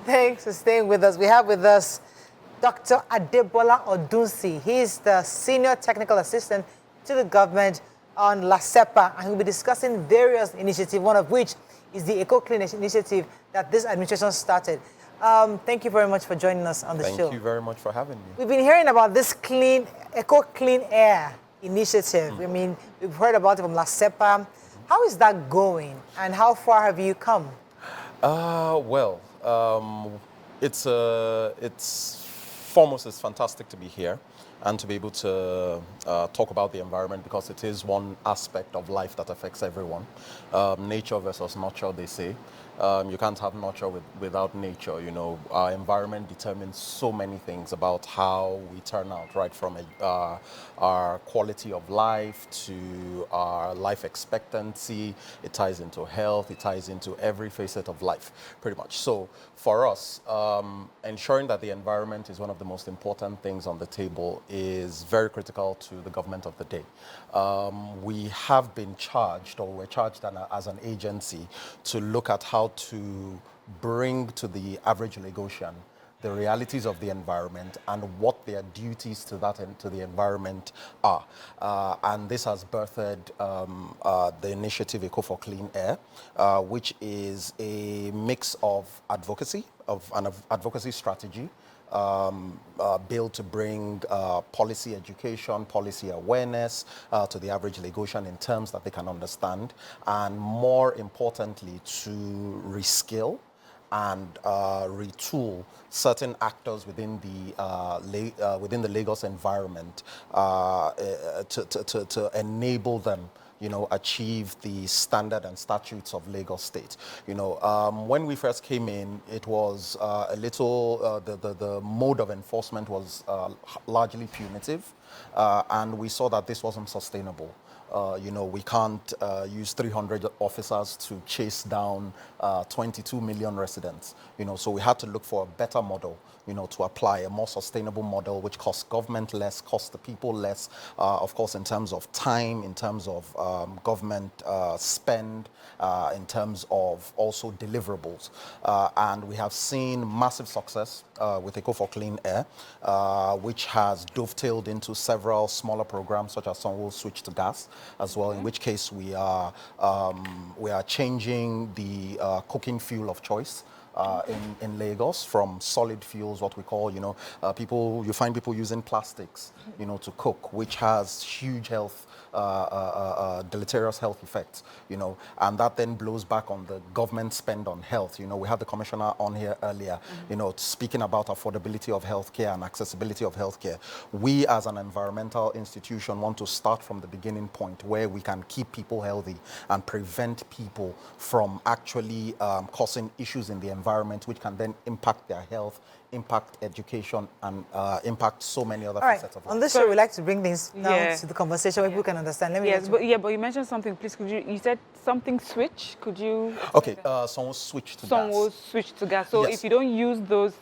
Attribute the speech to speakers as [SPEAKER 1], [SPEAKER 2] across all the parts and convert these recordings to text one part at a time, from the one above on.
[SPEAKER 1] Thanks for staying with us. We have with us Dr. Adebola Ogunsi. He's the Senior Technical Assistant to the government on LASEPA, and he'll be discussing various initiatives, one of which is the Eco Clean initiative that this administration started. Thank you very much for joining us on the show.
[SPEAKER 2] Thank you very much for having me.
[SPEAKER 1] We've been hearing about this Eco Clean Air initiative. I mean, we've heard about it from LASEPA. How is that going, and how far have you come?
[SPEAKER 2] It's fantastic to be here and to be able to talk about the environment, because it is one aspect of life that affects everyone. Nature versus nurture, they say. You can't have nurture without nature. You know, our environment determines so many things about how we turn out, right from our quality of life to our life expectancy. It ties into health. It ties into every facet of life, pretty much. So for us, ensuring that the environment is one of the most important things on the table is very critical to the government of the day. We have been charged, or we're charged as an agency, to look at how to bring to the average Lagosian the realities of the environment and what their duties to the environment are. And this has birthed the initiative Eco for Clean Air, which is a mix of advocacy, an advocacy strategy, built to bring policy education, policy awareness to the average Lagosian in terms that they can understand, and more importantly, to reskill and retool certain actors within the Lagos environment to enable them, you know, achieve the standard and statutes of Lagos State. You know, when we first came in, it was a little, the mode of enforcement was largely punitive, and we saw that this wasn't sustainable. You know, we can't use 300 officers to chase down 22 million residents. You know, so we had to look for a better model, you know, to apply a more sustainable model, which costs government less, costs the people less, of course, in terms of time, in terms of government spend, in terms of also deliverables. And we have seen massive success with Eco for Clean Air, which has dovetailed into several smaller programs, such as Sanwo-Olu Switch to Gas, as well, in which case we are changing the cooking fuel of choice in Lagos from solid fuels, what we call, you know, you find people using plastics, you know, to cook, which has huge health, deleterious health effects, you know, and that then blows back on the government spend on health. You know, we had the commissioner on here earlier, you know, speaking about affordability of healthcare and accessibility of healthcare. We, as an environmental institution, want to start from the beginning point where we can keep people healthy and prevent people from actually causing issues in the environment, which can then impact their health, impact education, and impact so many other facets of life.
[SPEAKER 1] On this show, we like to bring things down to the conversation where people can understand.
[SPEAKER 3] But you mentioned something. Please, you said something switch. Could you?
[SPEAKER 2] Okay, someone switch to gas.
[SPEAKER 3] Someone switch to gas. So if you don't use those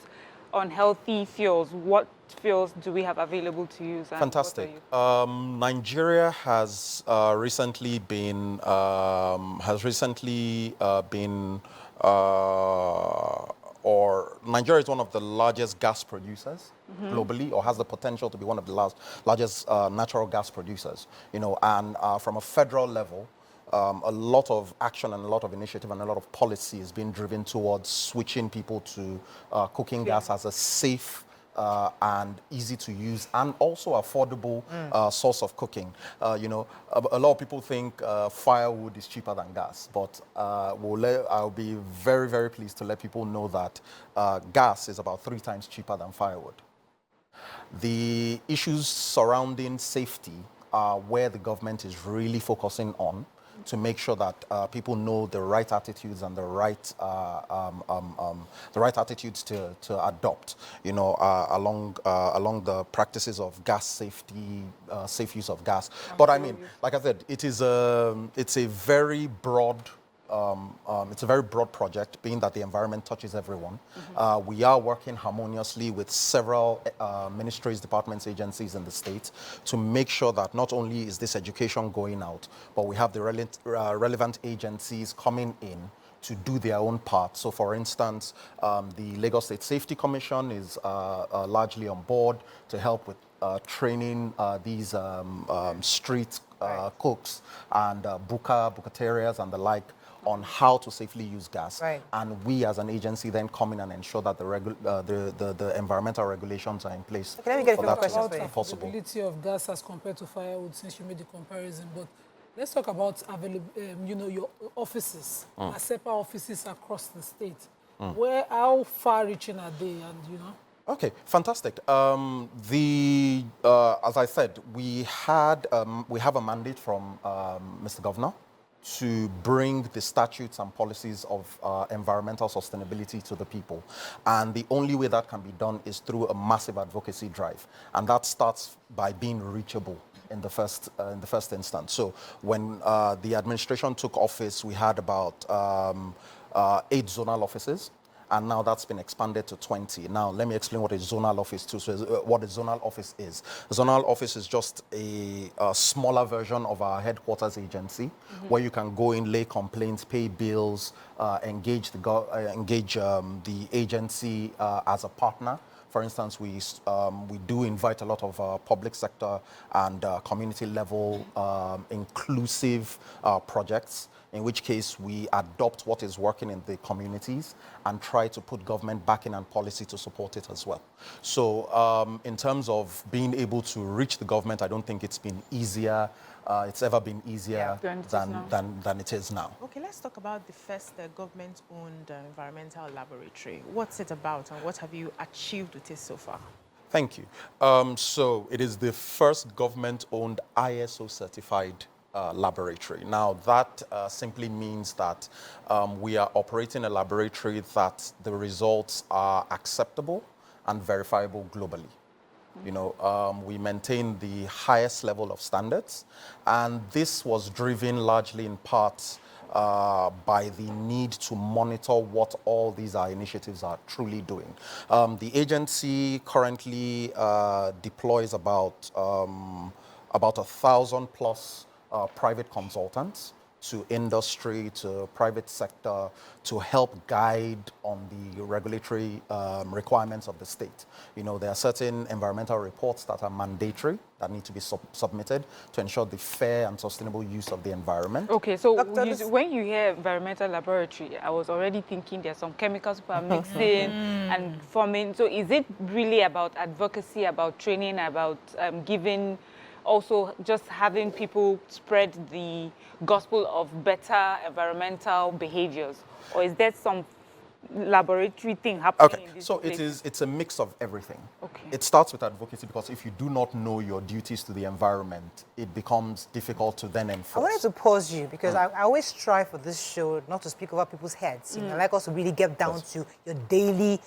[SPEAKER 3] unhealthy fuels, what fuels do we have available to use?
[SPEAKER 2] Fantastic. Nigeria has recently been Nigeria is one of the largest gas producers globally, or has the potential to be one of the largest natural gas producers. You know, and from a federal level, a lot of action and a lot of initiative and a lot of policy is being driven towards switching people to cooking gas as a safe and easy to use and also affordable source of cooking. You know, a lot of people think firewood is cheaper than gas, but I'll be very, very pleased to let people know that gas is about 3 times cheaper than firewood. The issues surrounding safety are where the government is really focusing on, to make sure that people know the right attitudes and the right attitudes to adopt, you know, along the practices of gas safety, safe use of gas. But I mean, like I said, it's a very broad. It's a very broad project, being that the environment touches everyone. We are working harmoniously with several ministries, departments, agencies in the state to make sure that not only is this education going out, but we have the relevant agencies coming in, to do their own part. So, for instance, the Lagos State Safety Commission is largely on board to help with training these street cooks and bukaterias and the like on how to safely use gas.
[SPEAKER 1] Right.
[SPEAKER 2] And we as an agency then come in and ensure that the environmental regulations are in place.
[SPEAKER 1] Okay, let me get a
[SPEAKER 2] for
[SPEAKER 1] few more
[SPEAKER 2] that
[SPEAKER 1] questions
[SPEAKER 2] to
[SPEAKER 1] for
[SPEAKER 2] be
[SPEAKER 1] you.
[SPEAKER 2] possible.
[SPEAKER 4] Availability of gas as compared to firewood, since you made the comparison, but let's talk about your offices, ASEPA offices across the state. How far-reaching are they, and
[SPEAKER 2] Okay, fantastic. As I said, we have a mandate from Mr. Governor to bring the statutes and policies of environmental sustainability to the people. And the only way that can be done is through a massive advocacy drive. And that starts by being reachable in the first instance. So when the administration took office, we had about 8 zonal offices. And now that's been expanded to 20. Now, let me explain what a zonal office is. So, what a zonal office is. A zonal office is just a smaller version of our headquarters agency, where you can go in, lay complaints, pay bills, engage the agency as a partner. For instance, we do invite a lot of public sector and community level inclusive projects, in which case we adopt what is working in the communities and try to put government backing and policy to support it as well. So in terms of being able to reach the government, I don't think it's been easier. It's ever been easier than it is now.
[SPEAKER 5] Okay, let's talk about the first government-owned environmental laboratory. What's it about and what have you achieved with it so far?
[SPEAKER 2] Thank you. So it is the first government-owned ISO-certified laboratory. Now, that simply means that we are operating a laboratory that the results are acceptable and verifiable globally. You know, we maintain the highest level of standards, and this was driven largely in part by the need to monitor what all these initiatives are truly doing. The agency currently deploys about 1,000 plus private consultants to industry, to private sector, to help guide on the regulatory requirements of the state. You know, there are certain environmental reports that are mandatory, that need to be submitted to ensure the fair and sustainable use of the environment.
[SPEAKER 3] Okay, so when you hear environmental laboratory, I was already thinking there's some chemicals people are mixing and forming. So is it really about advocacy, about training, about giving, also just having people spread the gospel of better environmental behaviors? Or is there some laboratory thing happening in this place?
[SPEAKER 2] It's a mix of everything.
[SPEAKER 3] Okay.
[SPEAKER 2] It starts with advocacy, because if you do not know your duties to the environment, it becomes difficult to then enforce.
[SPEAKER 1] I wanted to pause you because I always try for this show not to speak over people's heads. You know, I like us to really get down to your daily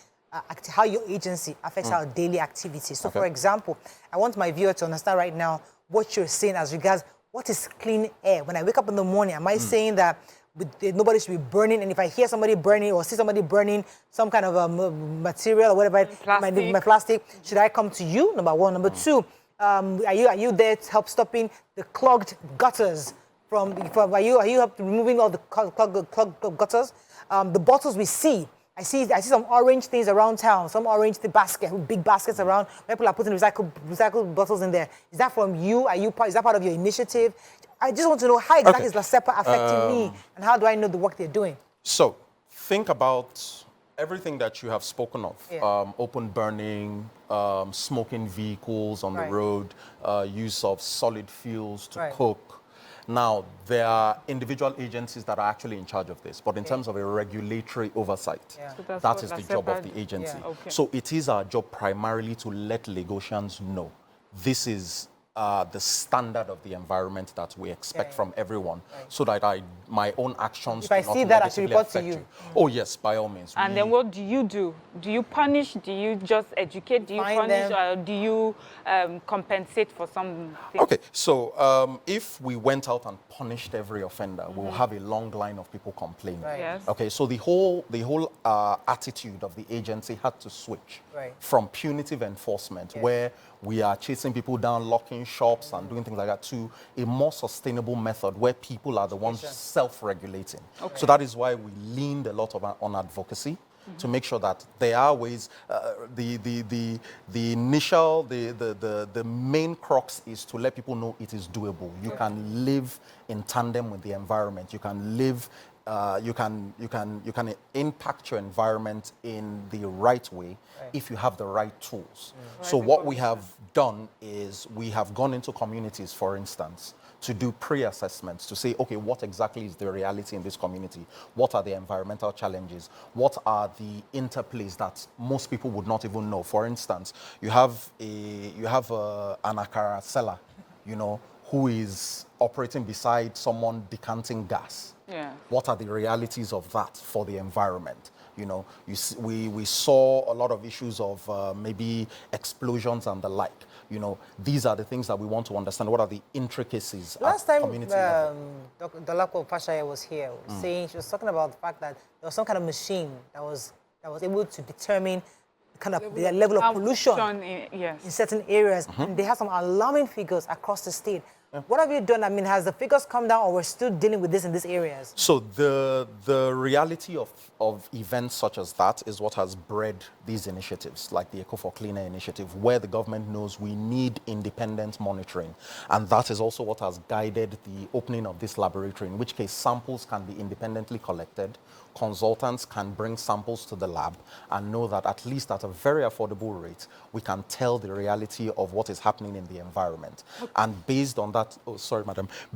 [SPEAKER 1] how your agency affects our daily activities. So, for example, I want my viewer to understand right now what you're saying as regards what is clean air. When I wake up in the morning, am I saying that nobody should be burning? And if I hear somebody burning or see somebody burning some kind of material or whatever, my plastic, should I come to you? Number one. Number two, are you there to help stopping the clogged gutters? Are you removing all the clogged gutters? The bottles we see. I see some orange things around town, some orange big baskets around. People are putting recycled bottles in there. Is that from you? Is that part of your initiative? I just want to know how exactly is LASEPA affecting me, and how do I know the work they're doing?
[SPEAKER 2] So think about everything that you have spoken of. Open burning, smoking vehicles on the road, use of solid fuels to cook. Now, there are individual agencies that are actually in charge of this, but in terms of a regulatory oversight,
[SPEAKER 3] So
[SPEAKER 2] that is the job of the agency. So it is our job primarily to let Lagosians know this is the standard of the environment that we expect from everyone, so that my own actions
[SPEAKER 1] if I see that, I should report to you.
[SPEAKER 2] Oh yes, by all means.
[SPEAKER 3] And then what do you do? Do you punish? Do you just educate? Do you punish, or do you compensate for something?
[SPEAKER 2] Okay, so if we went out and punished every offender, we'll have a long line of people complaining.
[SPEAKER 3] Yes.
[SPEAKER 2] Okay, so the whole attitude of the agency had to switch from punitive enforcement, where we are chasing people down, locking shops and doing things like that, to a more sustainable method where people are the ones self-regulating. Okay. So that is why we leaned a lot on advocacy, to make sure that there are ways. The main crux is to let people know it is doable. You can live in tandem with the environment. You can live. You can impact your environment in the right way if you have the right tools. So what we have done is we have gone into communities, for instance, to do pre-assessments, to say, okay, what exactly is the reality in this community? What are the environmental challenges? What are the interplays that most people would not even know? For instance, you have an akara seller, you know, who is operating beside someone decanting gas.
[SPEAKER 3] Yeah.
[SPEAKER 2] What are the realities of that for the environment? You know, we saw a lot of issues of maybe explosions and the like. You know, these are the things that we want to understand. What are the intricacies?
[SPEAKER 1] Last time,
[SPEAKER 2] community level?
[SPEAKER 1] Dr. Pashaya was here, saying, she was talking about the fact that there was some kind of machine that was able to determine kind of the level of pollution in certain areas, and they have some alarming figures across the state. What have you done? I mean, has the figures come down, or we're still dealing with this in these areas?
[SPEAKER 2] So the reality of events such as that is what has bred these initiatives, like the Eco for Cleaner initiative, where the government knows we need independent monitoring. And that is also what has guided the opening of this laboratory, in which case samples can be independently collected. Consultants can bring samples to the lab and know that at least at a very affordable rate, we can tell the reality of what is happening in the environment. And based on that,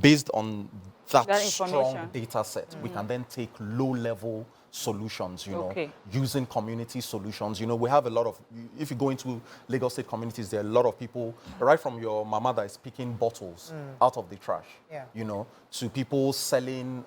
[SPEAKER 2] based on that strong data set, we can then take low-level solutions, you know, using community solutions. You know, we have a lot of, if you go into Lagos State communities, there are a lot of people, right from your mama that is picking bottles out of the trash, you know, to people selling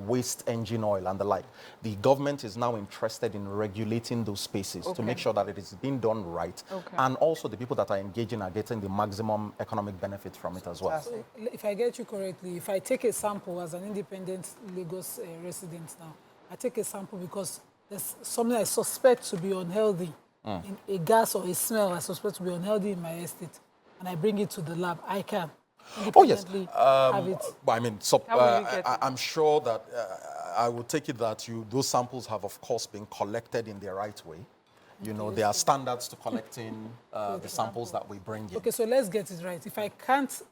[SPEAKER 2] waste engine oil and the like. The government is now interested in regulating those spaces to make sure that it is being done right. And also the people that are engaging are getting the maximum economic benefit from it as well.
[SPEAKER 4] So, if I get you correctly, if I take a sample as an independent Lagos resident now, I take a sample because there's something I suspect to be unhealthy, in a gas or a smell I suspect to be unhealthy in my estate, and I bring it to the lab, I can independently have it.
[SPEAKER 2] I mean, I'm sure that I would take it that those samples have, of course, been collected in the right way. You know, there are standards to collecting the samples that we bring in.
[SPEAKER 4] Okay, so let's get it right. If I can't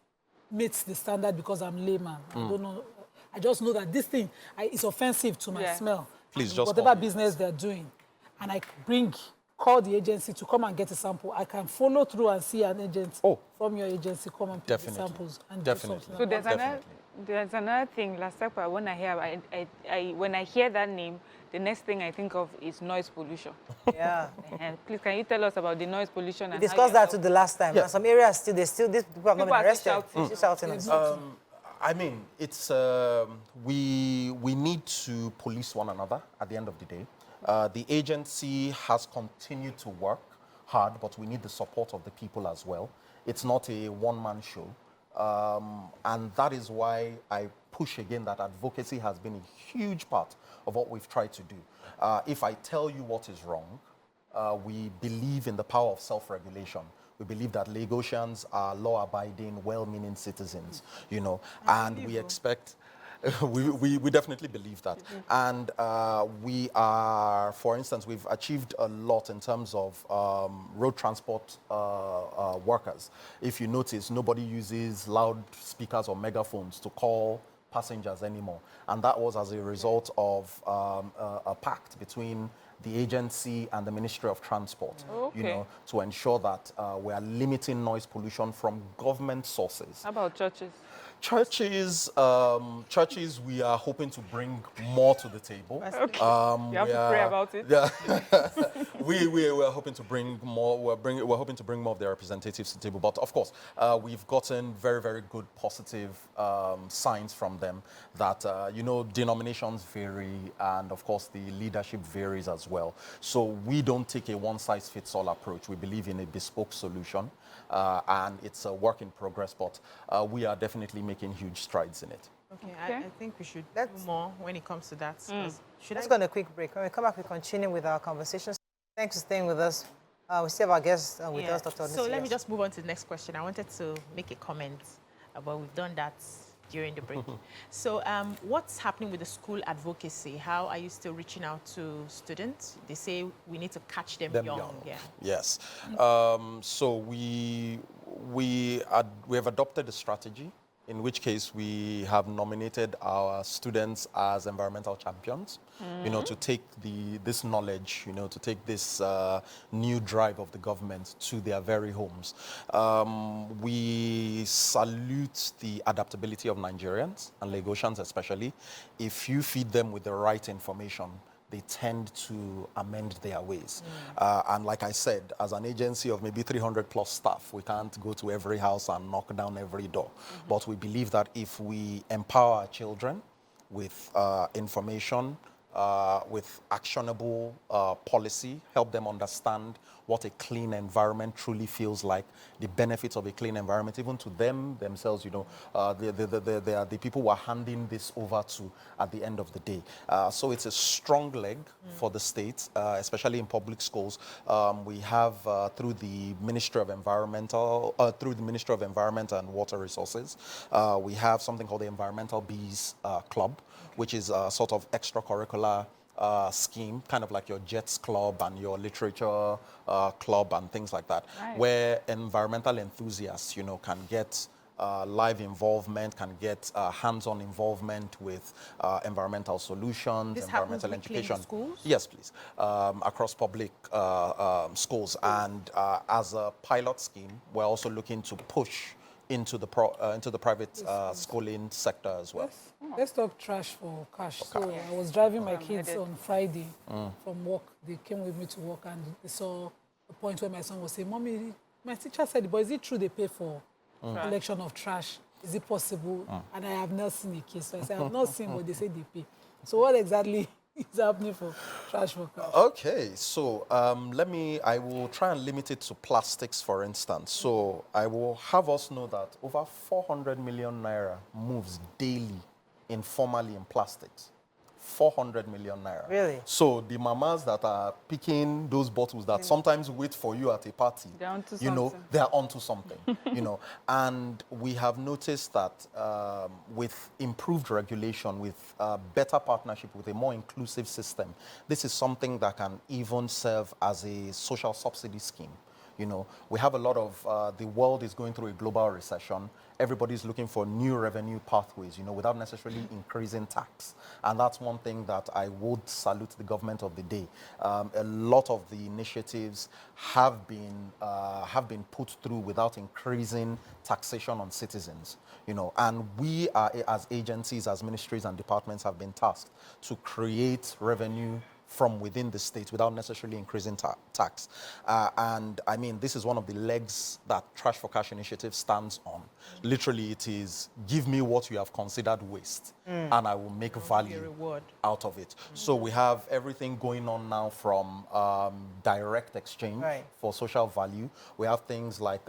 [SPEAKER 4] meet the standard because I'm layman, I don't know. I just know that this thing is offensive to my smell.
[SPEAKER 2] Please just
[SPEAKER 4] whatever business they're doing, and I call the agency to come and get a sample. I can follow through and see an agent from your agency come and pick the samples and do something.
[SPEAKER 3] So there's another thing. Last time when I hear that name, the next thing I think of is noise pollution.
[SPEAKER 1] Yeah.
[SPEAKER 3] Please, can you tell us about the noise pollution?
[SPEAKER 1] We discussed that to the last time. Some areas these people have not been arrested. Shouting.
[SPEAKER 2] I mean, it's we need to police one another at the end of the day. The agency has continued to work hard, but we need the support of the people as well. It's not a one-man show. And that is why I push again that advocacy has been a huge part of what we've tried to do. If I tell you what is wrong, we believe in the power of self-regulation. We believe that Lagosians are law-abiding, well-meaning citizens, you know, and we expect, we definitely believe that. And we are, for instance, we've achieved a lot in terms of road transport workers. If you notice, nobody uses loudspeakers or megaphones to call passengers anymore. And that was as a result of a pact between the agency and the Ministry of Transport, you know, to ensure that we are limiting noise pollution from government sources.
[SPEAKER 3] How about churches?
[SPEAKER 2] Churches, we are hoping to bring more to the table.
[SPEAKER 3] You have to pray about it.
[SPEAKER 2] Yeah, we're hoping to bring more. We're hoping to bring more of their representatives to the table. But of course, we've gotten very, very good positive signs from them that you know, denominations vary, and of course the leadership varies as well. So we don't take a one-size-fits-all approach. We believe in a bespoke solution, and it's a work in progress. But we are definitely making huge strides in it.
[SPEAKER 5] Okay, I think we should do more when it comes to that.
[SPEAKER 1] Let's go on a quick break. When we come back, we continue with our conversations. Thanks for staying with us. We still have our guest with
[SPEAKER 5] Yeah.
[SPEAKER 1] us, Dr. Ogunsi.
[SPEAKER 5] So let me just move on to the next question. I wanted to make a comment, but we've done that during the break. So what's happening with the school advocacy? How are you still reaching out to students? They say we need to catch them young. Yeah.
[SPEAKER 2] Yes. So we have adopted a strategy, in which case we have nominated our students as environmental champions, you know, to take this knowledge, you know, to take this new drive of the government to their very homes. We salute the adaptability of Nigerians and Lagosians especially. If you feed them with the right information, they tend to amend their ways. And like I said, as an agency of maybe 300 plus staff, we can't go to every house and knock down every door. But we believe that if we empower our children with information, with actionable policy, help them understand what a clean environment truly feels like, the benefits of a clean environment, even to themselves, you know, they are the people who are handing this over to at the end of the day. So it's a strong leg for the state, especially in public schools. We have through the Ministry of Environment and Water Resources, we have something called the Environmental Bees Club, which is a sort of extracurricular scheme, kind of like your Jets Club and your Literature Club and things like that, where environmental enthusiasts, you know, can get live involvement, can get hands-on involvement with environmental solutions,
[SPEAKER 5] This
[SPEAKER 2] environmental
[SPEAKER 5] happens weekly in
[SPEAKER 2] education.
[SPEAKER 5] schools?
[SPEAKER 2] Yes, please. Across public schools. And as a pilot scheme, we're also looking to push into the private schooling sector as well.
[SPEAKER 4] Let's talk trash for cash. So I was driving my kids on Friday from work. They came with me to work and they saw a point where my son was saying, "Mommy, my teacher said, but is it true they pay for collection of trash? Is it possible?" And I have not seen a case. So I said, "I've not seen, but they say they pay." So what exactly is happening for trash for cash?
[SPEAKER 2] Okay, so I will try and limit it to plastics, for instance. So I will have us know that over 400 million naira moves daily informally in plastics. 400 million naira.
[SPEAKER 1] Really?
[SPEAKER 2] So the mamas that are picking those bottles that sometimes wait for you at a party,
[SPEAKER 3] They're onto
[SPEAKER 2] you know,
[SPEAKER 3] something.
[SPEAKER 2] they're onto something, you know. And we have noticed that with improved regulation, with better partnership, with a more inclusive system, this is something that can even serve as a social subsidy scheme. You know, we have a lot of, the world is going through a global recession. Everybody's looking for new revenue pathways, you know, without necessarily increasing tax. And that's one thing that I would salute the government of the day. A lot of the initiatives have been put through without increasing taxation on citizens, you know, and we are, as agencies, as ministries and departments, have been tasked to create revenue from within the state without necessarily increasing tax. And I mean, this is one of the legs that Trash for Cash initiative stands on. Literally, it is give me what you have considered waste and I will make value
[SPEAKER 5] reward
[SPEAKER 2] out of it. So we have everything going on now from direct exchange for social value. We have things like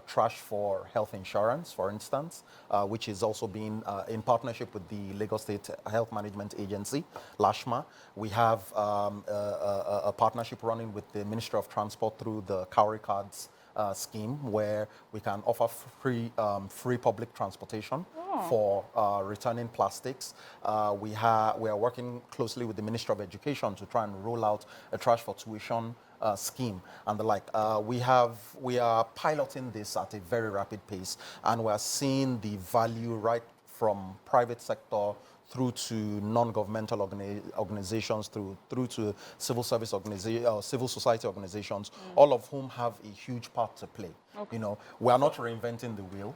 [SPEAKER 2] trash for health insurance, for instance, which is also being in partnership with the Lagos State Health Management Agency, LASHMA. We have a partnership running with the Ministry of Transport through the Cowrie Cards scheme, where we can offer free public transportation for returning plastics. We are working closely with the Ministry of Education to try and roll out a trash for tuition scheme and the like. We are piloting this at a very rapid pace, and we are seeing the value right from private sector through to non-governmental organizations, through to civil service organizations, civil society organizations, all of whom have a huge part to play. You know, we are not reinventing the wheel.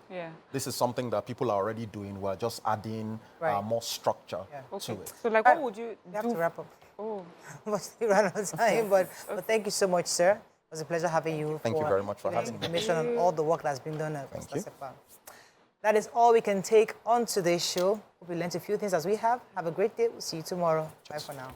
[SPEAKER 2] This is something that people are already doing. We're just adding more structure to it.
[SPEAKER 3] So, like, what would you do?
[SPEAKER 1] have to wrap up.
[SPEAKER 3] Oh,
[SPEAKER 1] Must run out of time, but thank you so much, sir. It was a pleasure having you.
[SPEAKER 2] Thank you very much for having me.
[SPEAKER 1] Information on all the work that's been done at
[SPEAKER 2] Thank you.
[SPEAKER 1] StarTimes. That is all we can take on today's show. Hope you learned a few things as we have. Have a great day. We'll see you tomorrow. Bye for now.